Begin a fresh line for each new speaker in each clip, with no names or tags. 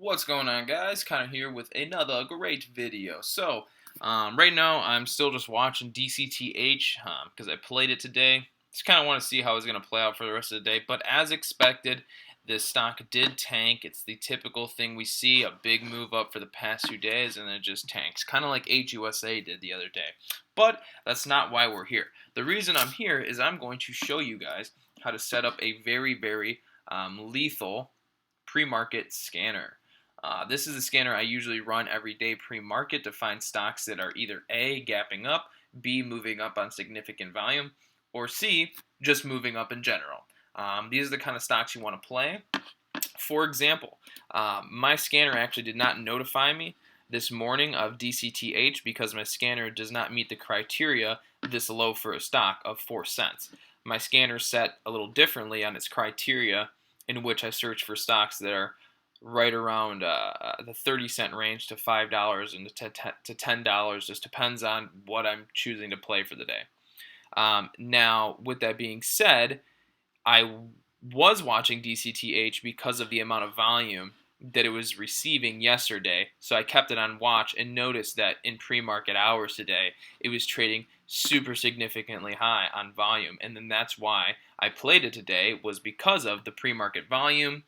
What's going on, guys? Connor here with another great video. Right now I'm still just watching DCTH because I played it today. Just kind of want to see how it's going to play out for the rest of the day. But as expected, this stock did tank. It's the typical thing we see, a big move up for the past few days, and then it just tanks. Kind of like HUSA did the other day. But that's not why we're here. The reason I'm here is I'm going to show you guys how to set up a very lethal pre-market scanner. This is a scanner I usually run every day pre-market to find stocks that are either A, gapping up, B, moving up on significant volume, or C, just moving up in general. These are the kind of stocks you want to play. For example, my scanner actually did not notify me this morning of DCTH because my scanner does not meet the criteria this low for a stock of 4 cents. My scanner set a little differently on its criteria in which I search for stocks that are right around the 30-cent range to $5 and to $10. Just depends on what I'm choosing to play for the day. Now, with that being said, I was watching DCTH because of the amount of volume that it was receiving yesterday, so I kept it on watch and noticed that in pre-market hours today, it was trading super significantly high on volume, and then that's why I played it today was because of the pre-market volume.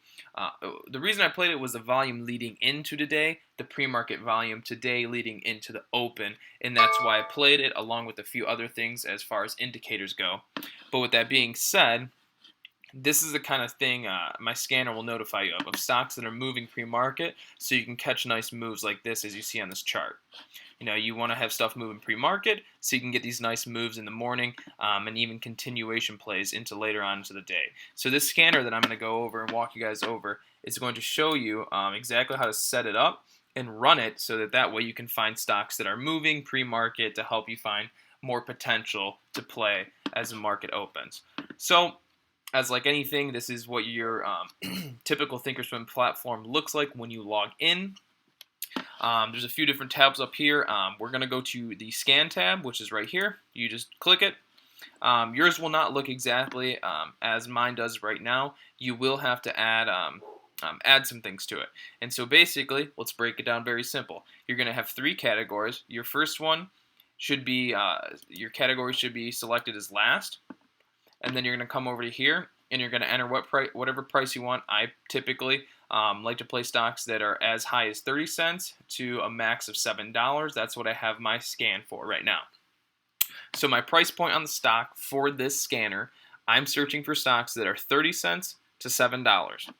The reason I played it was the volume leading into today, the pre-market volume today leading into the open, and that's why I played it along with a few other things as far as indicators go. But with that being said, this is the kind of thing my scanner will notify you of stocks that are moving pre-market, so you can catch nice moves like this as you see on this chart. You know, you want to have stuff moving pre-market so you can get these nice moves in the morning and even continuation plays into later on into the day. So this scanner that I'm going to go over and walk you guys over is going to show you exactly how to set it up and run it so that way you can find stocks that are moving pre-market to help you find more potential to play as the market opens. So as like anything, this is what your typical Thinkorswim platform looks like when you log in. There's a few different tabs up here. We're going to go to the scan tab, which is right here. You just click it. Yours will not look exactly as mine does right now. You will have to add some things to it. And so basically, let's break it down very simple. You're going to have 3 categories. Your first one should be, your category should be selected as last. And then you're going to come over to here and you're going to enter whatever price you want. I typically like to play stocks that are as high as 30 cents to a max of $7. That's what I have my scan for right now. So my price point on the stock for this scanner, I'm searching for stocks that are 30 cents to $7.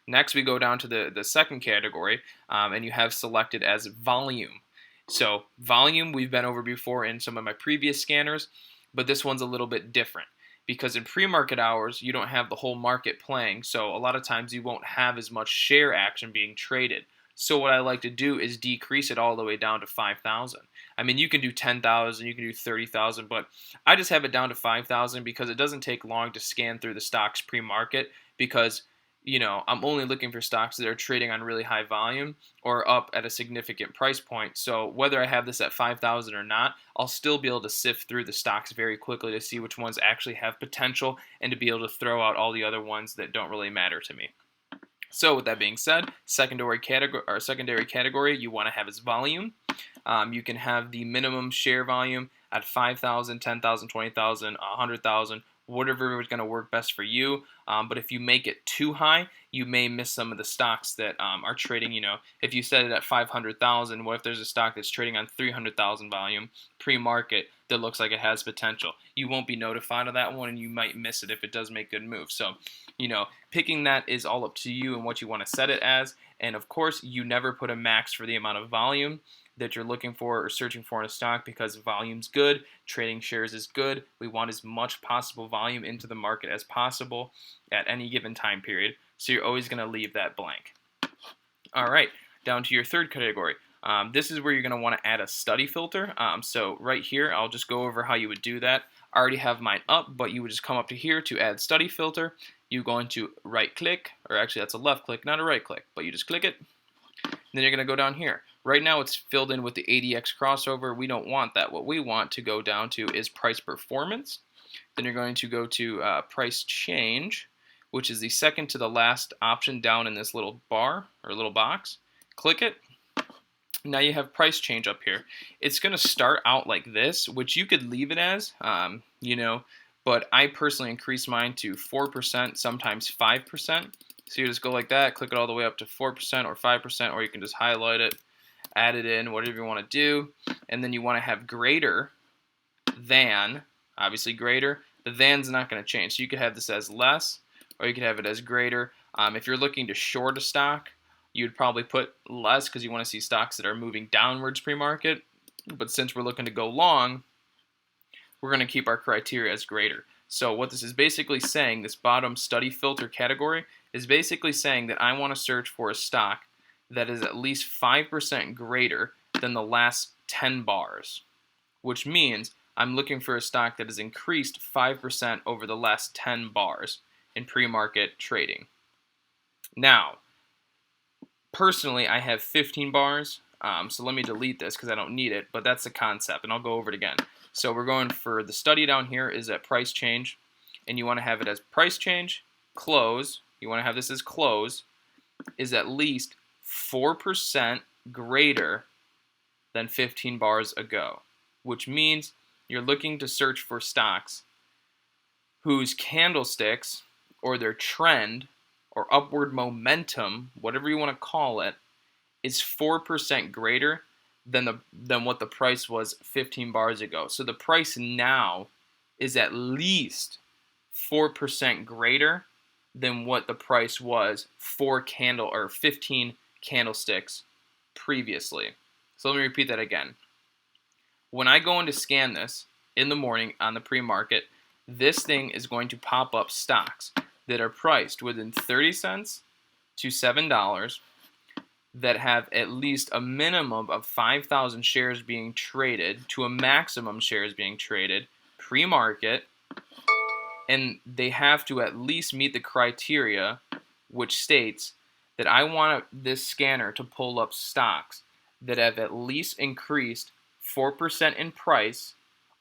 Next, we go down to the second category, and you have selected as volume. So volume we've been over before in some of my previous scanners, but this one's a little bit different. Because in pre-market hours, you don't have the whole market playing, so a lot of times you won't have as much share action being traded. So what I like to do is decrease it all the way down to 5,000. I mean, you can do 10,000, you can do 30,000, but I just have it down to 5,000 because it doesn't take long to scan through the stocks pre-market because I'm only looking for stocks that are trading on really high volume or up at a significant price point. So whether I have this at 5,000 or not, I'll still be able to sift through the stocks very quickly to see which ones actually have potential and to be able to throw out all the other ones that don't really matter to me. So with that being said, secondary category you want to have is volume. You can have the minimum share volume at 5,000, 10,000, 20,000, 100,000, whatever is going to work best for you. But if you make it too high, you may miss some of the stocks that are trading. If you set it at 500,000, what if there's a stock that's trading on 300,000 volume pre-market that looks like it has potential? You won't be notified of that one, and you might miss it if it does make good moves. So, picking that is all up to you and what you want to set it as. And of course, you never put a max for the amount of volume that you're looking for or searching for in a stock because volume's good, trading shares is good. We want as much possible volume into the market as possible at any given time period. So you're always going to leave that blank. All right, down to your third category. This is where you're going to want to add a study filter. So right here, I'll just go over how you would do that. I already have mine up, but you would just come up to here to add study filter. You're going to right click, or actually that's a left click, not a right click, but you just click it. Then you're going to go down here. Right now it's filled in with the ADX crossover. We don't want that. What we want to go down to is price performance. Then you're going to go to price change, which is the second to the last option down in this little bar or little box. Click it. Now you have price change up here. It's going to start out like this, which you could leave it as, but I personally increase mine to 4%, sometimes 5%. So you just go like that, click it all the way up to 4% or 5%, or you can just highlight it, add it in, whatever you want to do. And then you want to have greater than, obviously greater. The than's not going to change. So you could have this as less, or you could have it as greater. If you're looking to short a stock, you'd probably put less because you want to see stocks that are moving downwards pre-market. But since we're looking to go long, we're going to keep our criteria as greater. So what this is basically saying, this bottom study filter category, is basically saying that I want to search for a stock that is at least 5% greater than the last 10 bars, which means I'm looking for a stock that has increased 5% over the last 10 bars in pre-market trading. Now, personally, I have 15 bars, so let me delete this because I don't need it, but that's the concept, and I'll go over it again. So we're going for the study down here is at price change, and you want to have it as price change, close, you want to have this as close, is at least 4% greater than 15 bars ago, which means you're looking to search for stocks whose candlesticks or their trend or upward momentum, whatever you want to call it, is 4% greater than what the price was 15 bars ago. So the price now is at least 4% greater than what the price was 15 candlesticks previously. So let me repeat that again. When I go in to scan this in the morning on the pre-market, this thing is going to pop up stocks that are priced within 30 cents to $7 that have at least a minimum of 5,000 shares being traded to a maximum shares being traded pre-market, and they have to at least meet the criteria which states that I want this scanner to pull up stocks that have at least increased 4% in price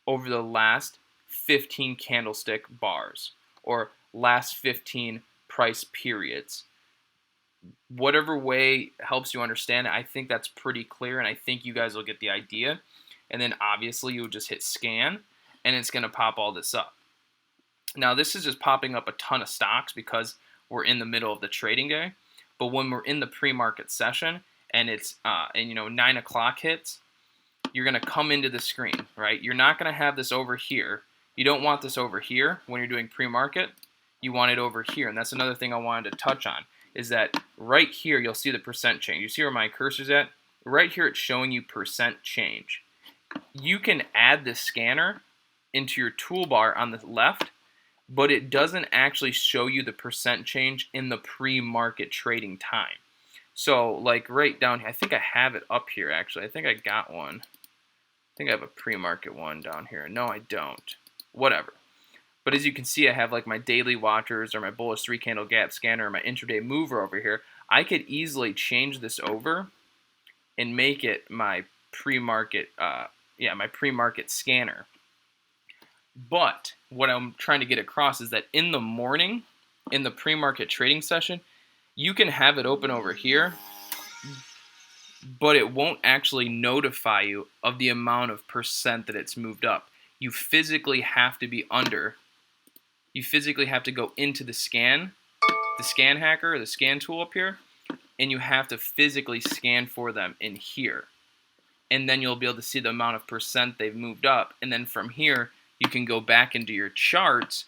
over the last 15 candlestick bars or last 15 price periods. Whatever way helps you understand it, I think that's pretty clear, and I think you guys will get the idea. And then obviously you'll just hit scan, and it's going to pop all this up. Now this is just popping up a ton of stocks because we're in the middle of the trading day. But when we're in the pre-market session and it's 9 o'clock hits, you're going to come into the screen, right? You're not going to have this over here. You don't want this over here when you're doing pre-market. You want it over here, and that's another thing I wanted to touch on, is that right here you'll see the percent change. You see where my cursor's at? Right here it's showing you percent change. You can add this scanner into your toolbar on the left, but it doesn't actually show you the percent change in the pre-market trading time. So like right down here, I think I have it up here actually. I think I got one. I think I have a pre-market one down here. No, I don't. Whatever. But as you can see, I have like my daily watchers or my bullish 3-candle gap scanner or my intraday mover over here. I could easily change this over and make it my pre-market my pre-market scanner. But what I'm trying to get across is that in the morning, in the pre-market trading session, you can have it open over here, but it won't actually notify you of the amount of percent that it's moved up. You physically have to be under. You physically have to go into the scan hacker or the scan tool up here, and you have to physically scan for them in here. And then you'll be able to see the amount of percent they've moved up. And then from here, you can go back into your charts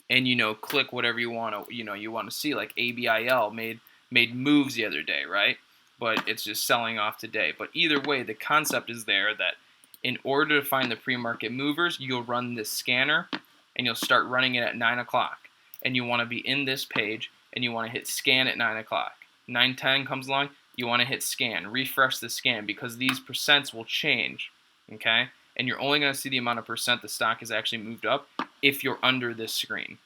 and click whatever you want to see. Like ABIL made moves the other day, right? But it's just selling off today. But either way, the concept is there that in order to find the pre-market movers, you'll run this scanner and you'll start running it at 9 o'clock. And you want to be in this page and you want to hit scan at 9 o'clock. 9:10 comes along, you want to hit scan, refresh the scan because these percents will change, okay? And you're only going to see the amount of percent the stock has actually moved up if you're under this screen.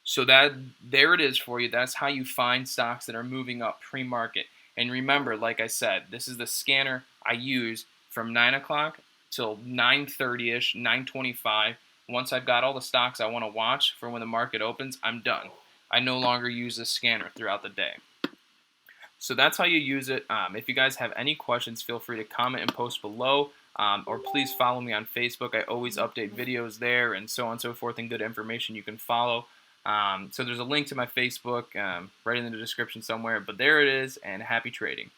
So there it is for you. That's how you find stocks that are moving up pre-market. And remember, like I said, this is the scanner I use from 9 o'clock till 9:30ish, 9:25. Once I've got all the stocks I want to watch for when the market opens, I'm done. I no longer use this scanner throughout the day. So that's how you use it. If you guys have any questions, feel free to comment and post below. Or please follow me on Facebook. I always update videos there and so on and so forth, and good information you can follow. So there's a link to my Facebook right in the description somewhere. But there it is, and happy trading.